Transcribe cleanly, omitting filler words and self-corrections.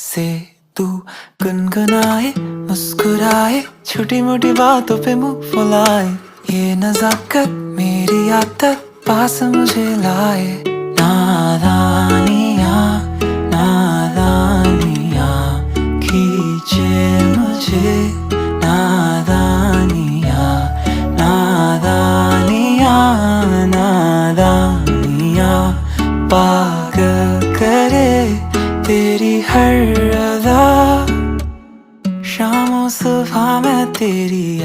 से तू गुनगुनाए, मुस्कुराए, छोटी मोटी बातों पे मुंह फुलाए। ये नजाकत मेरी आदत पास मुझे लाए। नादानियाँ नादानियाँ खींचे मुझे। नादानियाँ नादानियाँ नादानियाँ पागल करे तेरी हर अदा। शाम सुबह मैं तेरी